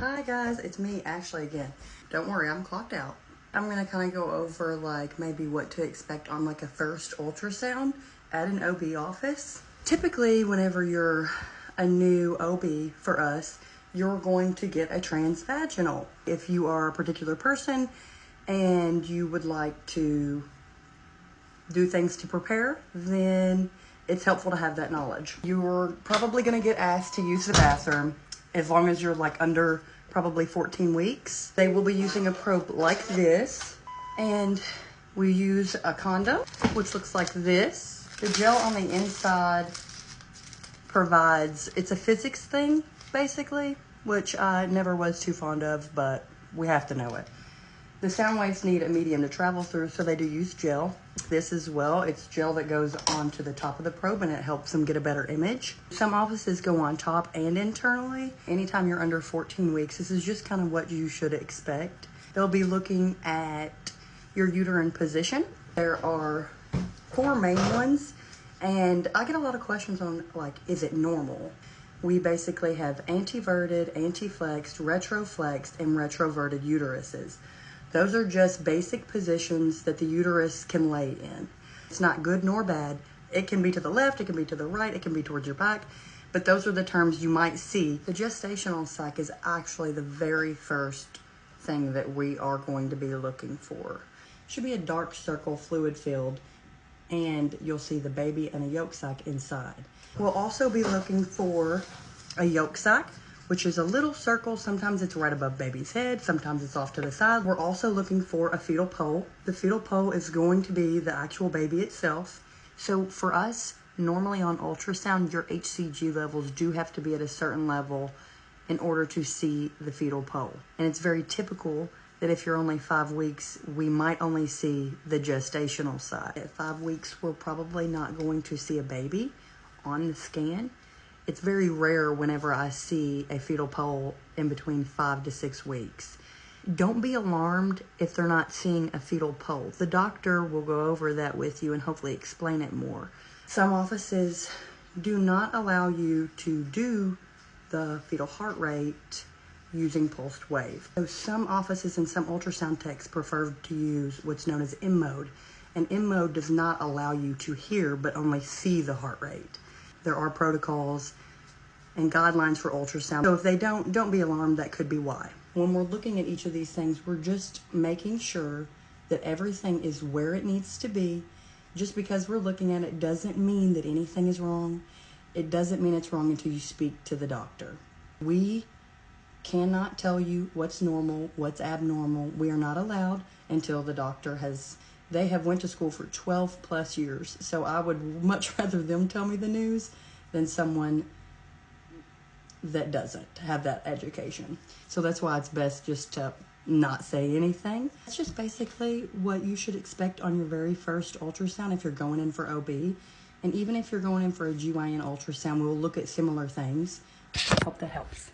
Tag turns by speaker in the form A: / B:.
A: Hi guys, it's me, Ashley again. Don't worry, I'm clocked out. I'm gonna kind of go over like maybe what to expect on like a first ultrasound at an OB office. Typically, whenever you're a new OB for us, you're going to get a transvaginal. If you are a particular person and you would like to do things to prepare, then it's helpful to have that knowledge. You're probably gonna get asked to use the bathroom as long as you're like under probably 14 weeks. They will be using a probe like this, and we use a condom, which looks like this. The gel on the inside provides, it's a physics thing, basically, which I never was too fond of, but we have to know it. The sound waves need a medium to travel through, so they do use gel. This as well, it's gel that goes onto the top of the probe and it helps them get a better image. Some offices go on top and internally. Anytime you're under 14 weeks, this is just kind of what you should expect. They'll be looking at your uterine position. There are 4 main ones, and I get a lot of questions on like, is it normal? We basically have anteverted, anteflexed, retroflexed, and retroverted uteruses. Those are just basic positions that the uterus can lay in. It's not good nor bad. It can be to the left, it can be to the right, it can be towards your back, but those are the terms you might see. The gestational sac is actually the very first thing that we are going to be looking for. It should be a dark circle fluid filled, and you'll see the baby and a yolk sac inside. We'll also be looking for a yolk sac, which is a little circle. Sometimes it's right above baby's head, sometimes it's off to the side. We're also looking for a fetal pole. The fetal pole is going to be the actual baby itself. So for us, normally on ultrasound, your HCG levels do have to be at a certain level in order to see the fetal pole. And it's very typical that if you're only 5 weeks, we might only see the gestational side. At 5 weeks, we're probably not going to see a baby on the scan. It's very rare whenever I see a fetal pole in between 5 to 6 weeks. Don't be alarmed if they're not seeing a fetal pole. The doctor will go over that with you and hopefully explain it more. Some offices do not allow you to do the fetal heart rate using pulsed wave. So some offices and some ultrasound techs prefer to use what's known as M mode. And M mode does not allow you to hear but only see the heart rate. There are protocols and guidelines for ultrasound. So if they don't be alarmed, that could be why. When we're looking at each of these things, we're just making sure that everything is where it needs to be. Just because we're looking at it doesn't mean that anything is wrong. It doesn't mean it's wrong until you speak to the doctor. We cannot tell you what's normal, what's abnormal. We are not allowed until the doctor has, they have went to school for 12 plus years. So I would much rather them tell me the news than someone that doesn't have that education. So that's why it's best just to not say anything. That's just basically what you should expect on your very first ultrasound if you're going in for OB. And even if you're going in for a GYN ultrasound, we'll look at similar things. I hope that helps.